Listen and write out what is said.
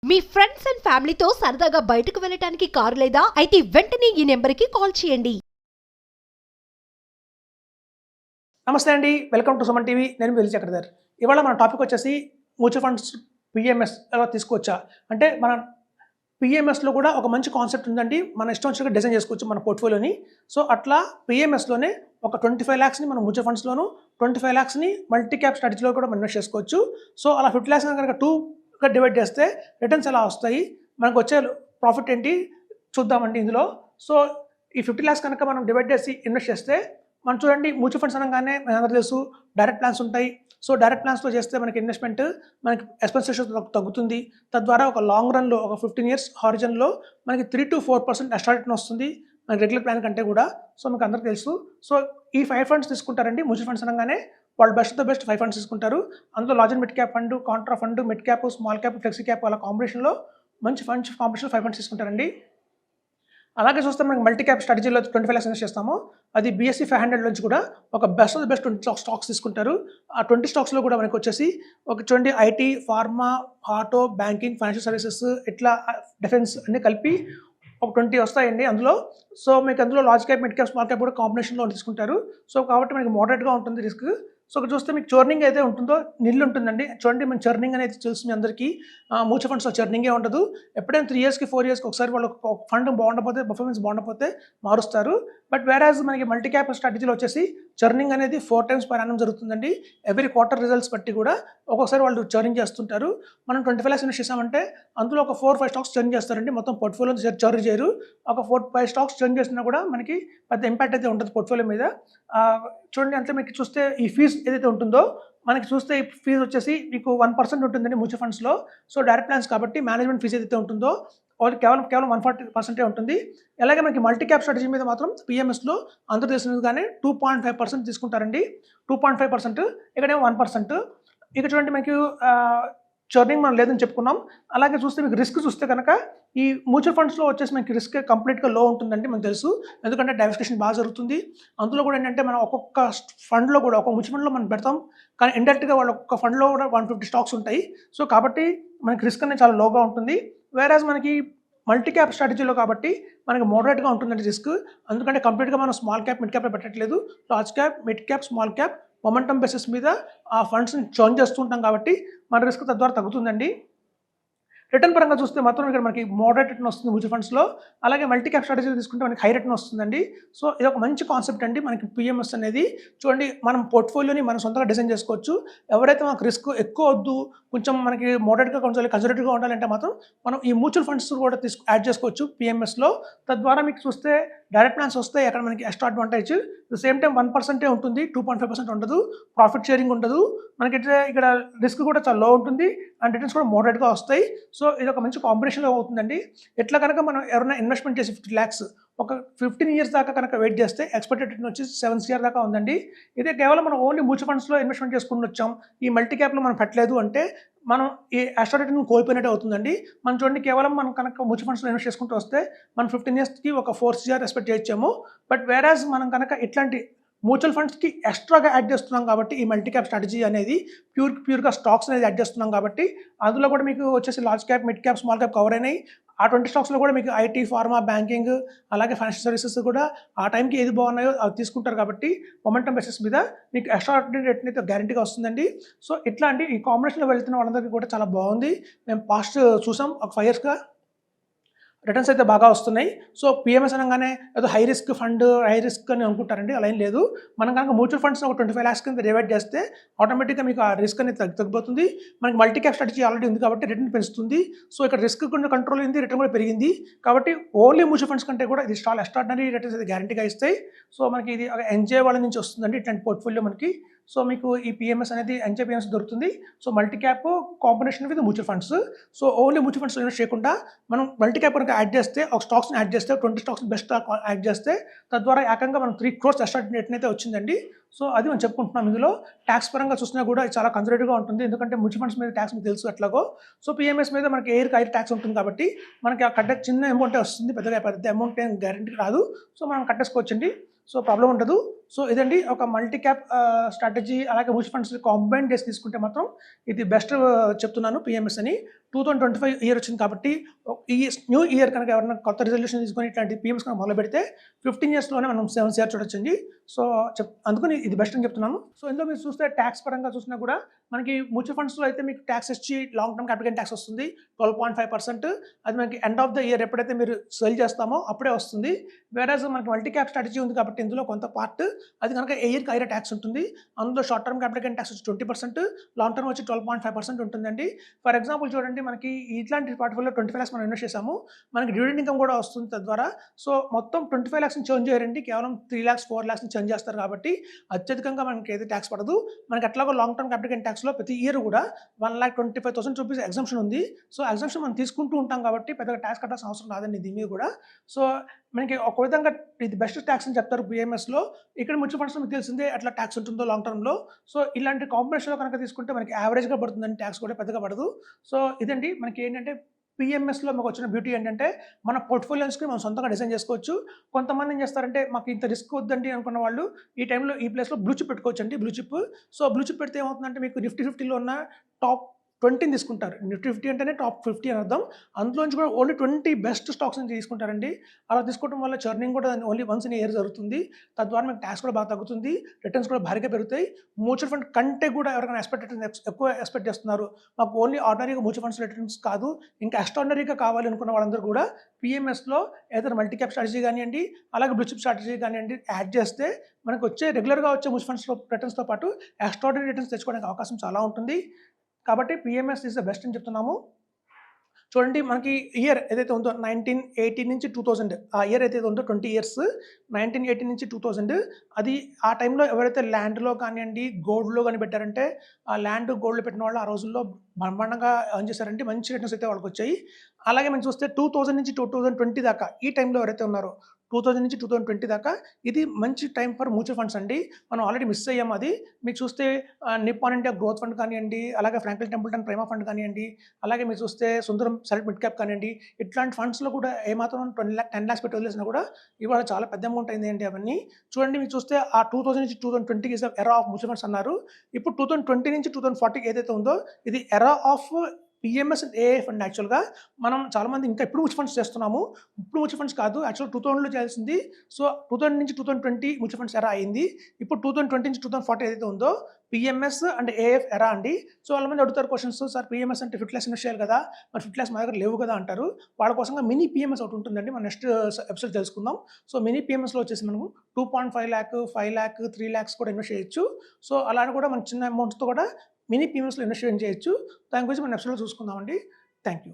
Me friends and ఫ్యామిలీతో సరదాగా బయటకు వెళ్ళటానికి కారు లేదా అయితే వెంటనే ఈ నెంబర్కి కాల్ చేయండి. నమస్తే అండి, వెల్కమ్ టు సుమన్ టీవీ. నేను విజయ్ చక్రధర్. ఇవాళ మన టాపిక్ వచ్చేసి మ్యూచువల్ ఫండ్స్ పిఎంఎస్ ఎలా తీసుకోవచ్చా అంటే మన పిఎంఎస్లో కూడా ఒక మంచి కాన్సెప్ట్ ఉందండి. మన ఇష్టం వచ్చినట్టు డిజైన్ చేసుకోవచ్చు మన పోర్ట్ఫోలియోని. సో అట్లా పిఎంఎస్లోనే ఒక 25 lakhsని మనం మ్యూచువల్ ఫండ్స్లోను, 25 lakhsని మల్టీ క్యాప్ స్ట్రాటజీలో కూడా మనం ఇన్వెస్ట్ చేసుకోవచ్చు. సో అలా 50 lakhs కనుక 2గా డివైడ్ చేస్తే రిటర్న్స్ ఎలా వస్తాయి, మనకు వచ్చే ప్రాఫిట్ ఏంటి చూద్దామండి ఇందులో. సో ఈ 50 lakhs కనుక మనం డివైడ్ చేసి ఇన్వెస్ట్ చేస్తే మనం చూడండి, మ్యూచువల్ ఫండ్స్ అనగానే మనందరూ తెలుసు డైరెక్ట్ ప్లాన్స్ ఉంటాయి. సో డైరెక్ట్ ప్లాన్స్లో చేస్తే మనకి ఇన్వెస్ట్మెంట్ మనకి ఎక్స్పెన్స్ రేషియో తగ్గుతుంది. తద్వారా ఒక లాంగ్ రన్లో ఒక 15 years హారిజన్లో మనకి 3 to 4% ఎక్స్ట్రా రిటర్న్ వస్తుంది మన రెగ్యులర్ ప్లాన్ కంటే కూడా. సో మీకు అందరికీ తెలుసు. సో ఈ 5 funds తీసుకుంటారండి. మ్యూచువల్ ఫండ్స్ అనగానే వాళ్ళు బెస్ట్ 5 funds తీసుకుంటారు. అందులో large and mid cap fund, Contra fund, mid cap, small cap, flexi cap వాళ్ళ కాంబినేషన్లో మంచి కాంబినేషన్ 5 funds తీసుకుంటారండి. అలాగే చూస్తే మనకి మల్టీ క్యాప్ స్ట్రాటజీలో 25 lakhs ఇన్వెస్ట్ చేస్తాము. అది BSE 500 నుంచి కూడా ఒక బెస్ట్ 20 స్టాక్స్ తీసుకుంటారు. ఆ 20 స్టాక్స్లో కూడా మనకి వచ్చేసి ఒక చూడండి IT, pharma, auto, banking, financial services, ఇట్లా డిఫెన్స్ అన్నీ కలిపి ఒక 20 వస్తాయండి అందులో. సో మీకు అందులో large cap, mid cap, small cap కూడా కాంబినేషన్లో తీసుకుంటారు. సో కాబట్టి మనకి మోడరేట్గా ఉంటుంది రిస్క్. సో ఇక్కడ చూస్తే మీకు చర్నింగ్ అయితే ఉంటుందో నిల్ ఉంటుందండి. చూడండి మన చర్నింగ్ అనేది తెలుసు మీ అందరికీ. మ్యూచువల్ ఫండ్స్లో చర్నింగే ఉండదు. ఎప్పుడైనా 3 yearsకి 4 yearsకి ఒకసారి వాళ్ళు ఫండ్ బాగుండకపోతే, పర్ఫార్మెన్స్ బాగుండకపోతే మారుస్తారు. బట్ వేరాజ్ మనకి మల్టీ క్యాప్ స్ట్రాటజీలో వచ్చేసి చర్నింగ్ అనేది 4 times per annum జరుగుతుందండి. ఎవ్రీ క్వార్టర్ రిజల్ట్స్ బట్టి కూడా ఒక్కొక్కసారి వాళ్ళు చర్నింగ్ చేస్తుంటారు. మనం 25 lakhs ఇన్వెస్ట్ చేసామంటే అందులో ఒక 4-5 స్టాక్స్ చర్న్ చేస్తారండి. మొత్తం పోర్ట్ఫోలియో చర్న్ చేయరు. ఒక 4-5 స్టాక్స్ చర్న్ చేసినా కూడా మనకి పెద్ద ఇంపాక్ట్ అయితే ఉంటుంది పోర్ట్ఫోలియో మీద. చూడండి అంతే మీకు చూస్తే ఈ ఫీజు ఏదైతే ఉంటుందో మనకి చూస్తే ఈ ఫీజు వచ్చేసి మీకు 1% ఉంటుందండి మ్యూచువల్ ఫండ్స్లో. సో డైరెక్ట్ ప్లాన్స్ కాబట్టి మేనేజ్మెంట్ ఫీజు ఏదైతే ఉంటుందో వాళ్ళకి కేవలం 140% ఉంటుంది. అలాగే మనకి మల్టీ క్యాప్ స్ట్రాటజీ మీద మాత్రం పిఎంఎస్లో అందరూ తెలిసినగానే 2.5% తీసుకుంటారండి. 2.5%, ఇక్కడేమో 1%. ఇక చూడండి మనకి చర్నింగ్ మనం లేదని చెప్పుకున్నాం. అలాగే చూస్తే మీకు రిస్క్ చూస్తే కనుక ఈ మ్యూచువల్ ఫండ్స్లో వచ్చేసి మనకి రిస్క్ కంప్లీట్గా లో ఉంటుందండి మనకు తెలుసు. ఎందుకంటే డైవర్సిఫికేషన్ బాగా జరుగుతుంది. అందులో కూడా ఏంటంటే మనం ఒక్కొక్క ఫండ్లో కూడా ఒక మ్యూచువల్ ఫండ్లో మనం పెడతాం, కానీ ఇండైరెక్ట్గా వాళ్ళు ఒక్కొక్క ఫండ్లో కూడా 150 స్టాక్స్ ఉంటాయి. సో కాబట్టి మనకి రిస్క్ అనేది చాలా లోగా ఉంటుంది. వేరాజ్ మనకి మల్టీ క్యాప్ స్ట్రాటజీలో కాబట్టి మనకి మోడరేట్గా ఉంటుందండి రిస్క్. ఎందుకంటే కంప్లీట్గా మనం స్మాల్ క్యాప్, మిడ్ క్యాప్ పెట్టట్లేదు. Large cap, mid cap, small cap momentum basis మీద ఆ ఫండ్స్ని చర్న్ చేస్తుంటాం కాబట్టి మన రిస్క్ తద్వారా తగ్గుతుందండి. రిటర్న్ పరంగా చూస్తే మాత్రం ఇక్కడ మనకి మోడరేట్ రిటర్న్ వస్తుంది మ్యూచువల్ ఫండ్స్లో. అలాగే మల్టీ క్యాప్ స్ట్రాటజీ తీసుకుంటే మనకి హై రిటర్న్ వస్తుందండి. సో ఇది ఒక మంచి కాన్సెప్ట్ అండి మనకి పిఎంఎస్ అనేది. చూడండి మనం పోర్ట్ఫోలియోని మనం సొంతంగా డిజైన్ చేసుకోవచ్చు. ఎవరైతే మనకు రిస్క్ ఎక్కువ వద్దు, కొంచెం మనకి మోడరేట్గా కొంచెం కన్జర్వేటివ్గా ఉండాలంటే మాత్రం మనం ఈ మ్యూచువల్ ఫండ్స్ కూడా యాడ్ చేసుకోవచ్చు పిఎంఎస్లో. తద్వారా మీకు చూస్తే డైరెక్ట్ ప్లాన్స్ వస్తాయి. అక్కడ మనకి ఎక్స్ట్రా అడ్వాంటేజ్. సేమ్ టైం 1% ఉంటుంది, 2.5% ఉండదు. ప్రాఫిట్ షేరింగ్ ఉండదు. మనకి ఇక్కడ రిస్క్ కూడా చాలా లో ఉంటుంది అండ్ రిటర్న్స్ కూడా మోడరేట్గా వస్తాయి. సో ఇది ఒక మంచి కాంబినేషన్లో అవుతుందండి. ఎట్లా కనుక మనం ఎవరైనా ఇన్వెస్ట్మెంట్ చేసి 50 lakhs ఒక 15 years దాకా కనుక వెయిట్ చేస్తే ఎక్స్పెక్టెడ్ రిటర్న్ వచ్చి 7 CR దాకా ఉందండి. ఇదే కేవలం మనం ఓన్లీ మ్యూచువల్ ఫండ్స్లో ఇన్వెస్ట్మెంట్ చేసుకుని వచ్చాం, ఈ మల్టీ క్యాప్లో మనం పెట్టలేదు అంటే మనం ఈ ఎక్స్ట్రా రిటర్న్ కోల్పోయినట్టు అవుతుందండి. మనం చూడండి కేవలం మనం కనుక మ్యూచువల్ ఫండ్స్లో ఇన్వెస్ట్ చేసుకుంటూ వస్తే మనం 15 yearsకి ఒక 4 CR ఎక్స్పెక్ట్ చేయొచ్చాము. బట్ వేరాజ్ మనం కనుక ఇట్లాంటి మ్యూచువల్ ఫండ్స్కి ఎక్స్ట్రాగా యాడ్ చేస్తున్నాం కాబట్టి ఈ మల్టీ క్యాప్ స్ట్రాటజీ అనేది ప్యూర్గా స్టాక్స్ అనేది యాడ్ చేస్తున్నాం కాబట్టి అందులో కూడా మీకు వచ్చేసి large cap, mid cap, small cap cover అయినాయి. ఆ 20 స్టాక్స్లో కూడా మీకు ఐటీ, ఫార్మా, బ్యాంకింగ్, అలాగే ఫైనాన్షియల్ సర్వీసెస్ కూడా ఆ టైంకి ఏది బాగున్నాయో అవి తీసుకుంటారు కాబట్టి మొమెంటమ్ బేసిస్ మీద మీకు ఎక్స్ట్రా రిటర్న్ అయితే గ్యారంటీగా వస్తుందండి. సో ఇట్లా అండి ఈ కాంబినేషన్లో వెళ్తున్న వాళ్ళందరికీ కూడా చాలా బాగుంది. మేము పాస్ట్ చూసాం ఒక 5 yearsగా రిటర్న్స్ అయితే బాగా వస్తున్నాయి. సో పిఎంఎస్ అనగానే ఏదో high risk fund, high risk అని అనుకుంటారండి, అలా ఏం లేదు. మనం కనుక మ్యూచువల్ ఫండ్స్ ఒక 25 lakhs కింద డివైడ్ చేస్తే ఆటోమేటిక్గా మీకు ఆ రిస్క్ అనేది తగ్గిపోతుంది. మనకి మల్టీ క్యాప్ స్ట్రాటజీ ఆల్రెడీ ఉంది కాబట్టి రిటర్న్ పెంచుతుంది. సో ఇక్కడ రిస్క్ కూడా కంట్రోల్ అయింది, రిటర్న్ కూడా పెరిగింది. కాబట్టి ఓన్లీ మ్యూచువల్ ఫండ్స్ కంటే కూడా ఇది చాలా ఎక్స్ట్రాడినరీ రిటర్న్స్ అయితే గ్యారంటీగా ఇస్తాయి. సో మనకి ఇది ఎన్జే వాళ్ళ నుంచి వస్తుందండి ఇట్లాంటి పోర్ట్ఫోలియో మనకి. సో మీకు ఈ పిఎంఎస్ అనేది ఎన్జే పిఎంఎస్ దొరుకుతుంది. So multi cap combination with mutual funds. So only mutual funds invest చేయకుండా మనం మల్టీ క్యాప్ కనుక యాడ్ చేస్తే ఒక స్టాక్స్ని యాడ్ చేస్తే 20 స్టాక్స్ బెస్ట్ యాడ్ చేస్తే తద్వారా ఏకంగా మనం 3 crores ఎక్స్ట్రా రిటర్న్ అయితే వచ్చిందండి. సో అది మనం చెప్పుకుంటున్నాం. ఇందులో ట్యాక్స్ పరంగా చూసినా కూడా చాలా కన్జర్వేటివ్గా ఉంటుంది. ఎందుకంటే మ్యూచువల్ ఫండ్స్ మీద ట్యాక్స్ మీకు తెలుసు ఎట్లాగో. సో పిఎంఎస్ మీద మనకి ఎయిర్ ట్యాక్స్ ఉంటుంది కాబట్టి మనకి ఆ కట్టే చిన్న అమౌంటే వస్తుంది, పెద్ద అమౌంట్ ఏం గ్యారంటీ రాదు. సో మనం కట్టేసుకోవచ్చండి. సో ప్రాబ్లం ఉండదు. సో ఇదండి ఒక మల్టీ క్యాప్ స్ట్రాటజీ, అలాగే మ్యూచువల్ ఫండ్స్ కాంబైన్ చేసి తీసుకుంటే మాత్రం ఇది బెస్ట్ చెప్తున్నాను పిఎంఎస్ అని. 2025 ఇయర్ వచ్చింది కాబట్టి ఈ న్యూ ఇయర్ కనుక ఎవరైనా కొత్త రిజల్యూషన్ తీసుకొని ఇట్లాంటి పిఎంఎస్ కనుక మొదలు పెడితే 15 ఇయర్స్లోనే మనం 7 CR చూడొచ్చండి. సో అందుకని ఇది బెస్ట్ అని చెప్తున్నాను. సో ఇందులో మీరు చూస్తే ట్యాక్స్ పరంగా చూసినా కూడా మనకి మ్యూచువల్ ఫండ్స్లో అయితే మీకు ట్యాక్స్ వచ్చి long term capital gain tax వస్తుంది 12.5%. అది మనకి ఎండ్ ఆఫ్ ద ఇయర్ ఎప్పుడైతే మీరు సెల్ చేస్తామో అప్పుడే వస్తుంది. వేరేజ్ మనకి మల్టీ క్యాప్ స్ట్రాటజీ ఉంది కాబట్టి ఇందులో కొంత పార్ట్ అది కనుక ఇయర్కి ఐరా ట్యాక్స్ ఉంటుంది. అందులో short term capital gain tax వచ్చి 20%, లాంగ్ టర్మ్ వచ్చి 12.5% ఉంటుందండి. ఫర్ ఎగ్జాంపుల్ చూడండి, మనకి ఇట్లాంటి పోర్ట్ఫోలియో 25 lakhs మనం ఇన్వెస్ట్ చేసాము, మనకి డివిడెండ్ ఇన్కమ్ కూడా వస్తుంది తద్వారా. సో మొత్తం 25 lakhs ని చేంజ్ చేయరండి, కేవలం 3 lakhs 4 lakhs ని చేంజ్ చేస్తారు కాబట్టి అత్యధికంగా మనకి ఏది ట్యాక్స్ పడదు. మనకి ఎట్లాగో లాంగ్ టర్మ్ క్యాపిటల్ గెయిన్ ట్యాక్స్లో ప్రతి ఇయర్ కూడా 1,25,000 రూపీస్ ఎగ్జంప్షన్ ఉంది. సో ఎగ్జంప్షన్ మనం తీసుకుంటూ ఉంటాం కాబట్టి పెద్దగా ట్యాక్స్ కట్టాల్సిన అవసరం రాదండి దీని మీద కూడా. సో మనకి ఒక విధంగా ఇది బెస్ట్ ట్యాక్స్ అని చెప్తారు పిఎంఎస్లో. ఇక్కడ మ్యూచువల్ ఫండ్స్లో మీకు తెలిసిందే ఎట్లా ట్యాక్స్ ఉంటుందో లాంగ్ టర్మ్లో. సో ఇలాంటి కాంబినేషన్లో కనుక తీసుకుంటే మనకి యావరేజ్గా పడుతుందండి, ట్యాక్స్ కూడా పెద్దగా పడదు. సో ఇదండి మనకి ఏంటంటే పిఎంఎస్లో మాకు వచ్చిన బ్యూటీ ఏంటంటే మన పోర్ట్ఫోలియోస్కి మనం సొంతంగా డిజైన్ చేసుకోవచ్చు. కొంతమంది ఏం చేస్తారంటే మాకు ఇంత రిస్క్ వద్దండి అనుకున్న వాళ్ళు ఈ టైంలో ఈ ప్లేస్లో బ్లూ చిప్ పెట్టుకోవచ్చు అండి. Blue chip, so blue chip పెడితే ఏమవుతుందంటే మీకు నిఫ్టీ 50లో ఉన్న టాప్ 20 తీసుకుంటారు. నిఫ్టీ 50 అంటేనే టాప్ 50 అని అర్థం. అందులోంచి కూడా ఓన్లీ 20 బెస్ట్ స్టాక్స్ అని తీసుకుంటారండి. అలా తీసుకోవడం వల్ల చర్నింగ్ కూడా ఓన్లీ వన్స్ ఇన్ ఇయర్ జరుగుతుంది. తద్వారా మీకు ట్యాక్స్ కూడా బాగా తగ్గుతుంది, రిటర్న్స్ కూడా భారీగా పెరుగుతాయి. మ్యూచువల్ ఫండ్ కంటే కూడా ఎవరికైనా ఎక్కువ ఎక్స్పెక్ట్ చేస్తున్నారు, మాకు ఓన్లీ ఆర్డినరీగా మ్యూచువల్ ఫండ్స్ రిటర్న్స్ కాదు ఇంకా ఎక్స్ట్రాడినరీగా కావాలి అనుకున్న వాళ్ళందరూ కూడా పిఎంఎస్లో ఏదైనా మల్టీ క్యాప్ స్ట్రాటజీ కానివ్వండి, అలాగే బ్లూ చిప్ స్ట్రాటజీ కానివ్వండి యాడ్ చేస్తే మనకు వచ్చే రెగ్యులర్గా వచ్చే మ్యూచువల్ ఫండ్స్లో రిటర్న్స్తో పాటు ఎక్స్ట్రాడినరీ రిటర్న్స్ తెచ్చుకోవడానికి అవకాశం చాలా ఉంటుంది. కాబట్టి పిఎంఎస్ ఈజ్ ద బెస్ట్ అని చెప్తున్నాము. చూడండి, మనకి ఇయర్ ఏదైతే ఉందో 1980 నుంచి 2000, ఆ ఇయర్ ఏదైతే ఉందో 20 years, 1980 నుంచి 2000, అది ఆ టైంలో ఎవరైతే ల్యాండ్లో కానివ్వండి గోల్డ్లో కానీ పెట్టారంటే ఆ ల్యాండ్ గోల్డ్లో పెట్టిన వాళ్ళు ఆ రోజుల్లో బ్రహ్మాండంగా ఎర్న్ చేశారంటే మంచి రిటర్న్స్ అయితే వాళ్ళకి వచ్చాయి. అలాగే మనం చూస్తే 2000 నుంచి 2020 దాకా ఈ టైంలో ఎవరైతే ఉన్నారో 2000 నుంచి 2020 దాకా ఇది మంచి టైం ఫర్ మ్యూచువల్ ఫండ్స్ అండి. మనం ఆల్రెడీ మిస్ అయ్యాం. అది మీకు చూస్తే నిప్పాన్ ఇండియా గ్రోత్ ఫండ్ కానివ్వండి, అలాగే ఫ్రాంక్లిన్ టెంపుల్టన్ ప్రైమా ఫండ్ కానివ్వండి, అలాగే మీరు చూస్తే సుందరం సెలెక్ట్ మిడ్ క్యాప్ కానివ్వండి, ఇట్లాంటి ఫండ్స్లో కూడా ఏమాత్రం 10 lakhs పెట్టి వదిలేసినా కూడా ఇవాళ చాలా పెద్ద అమౌంట్ అయింది అండి అవన్నీ. చూడండి, మీరు చూస్తే ఆ 2000 నుంచి 2020 is era of mutual funds అన్నారు. ఇప్పుడు 2020 నుంచి 2040 ఏదైతే ఉందో ఇది era of PMS and AF and యాక్చువల్గా మనం చాలామంది ఇంకా ఇప్పుడు మ్యూచువల్ ఫండ్స్ చేస్తున్నాము. ఇప్పుడు మ్యూచువల్ ఫండ్స్ కాదు, యాక్చువల్ 2000లో చేయాల్సింది. సో 2000 నుంచి 2020 మ్యూచువల్ ఫండ్స్ ఎరా అయింది. ఇప్పుడు 2020 నుంచి 2040 ఏదైతే ఉందో పిఎంఎస్ అండ్ ఏఎఫ్ ఎరా అండి. సో వాళ్ళమంది అడుగుతారు క్వశ్చన్స్, సార్ పిఎంఎస్ అంటే 50 lakhs ఇన్వెస్ట్ చేయాలి కదా, మరి 50 lakhs మా దగ్గర లేవు కదా అంటారు. వాళ్ళ కోసంగా మినీ పిఎంఎస్ ఒకటి ఉంటుందండి, మనం నెక్స్ట్ ఎపిసోడ్ తెలుసుకుందాం. సో మినీ పిఎంఎస్లో వచ్చేసి మనము 2.5 lakh, 5 lakh, 3 lakhs కూడా ఇన్వెస్ట్ చేయొచ్చు. సో అలానే కూడా మన చిన్న అమౌంట్స్తో కూడా మినీ పిఎంఎస్లో ఇన్వెస్ట్ చేయొచ్చు. దాని గురించి మనం నెక్స్ట్లో చూసుకుందామండి. Thank you.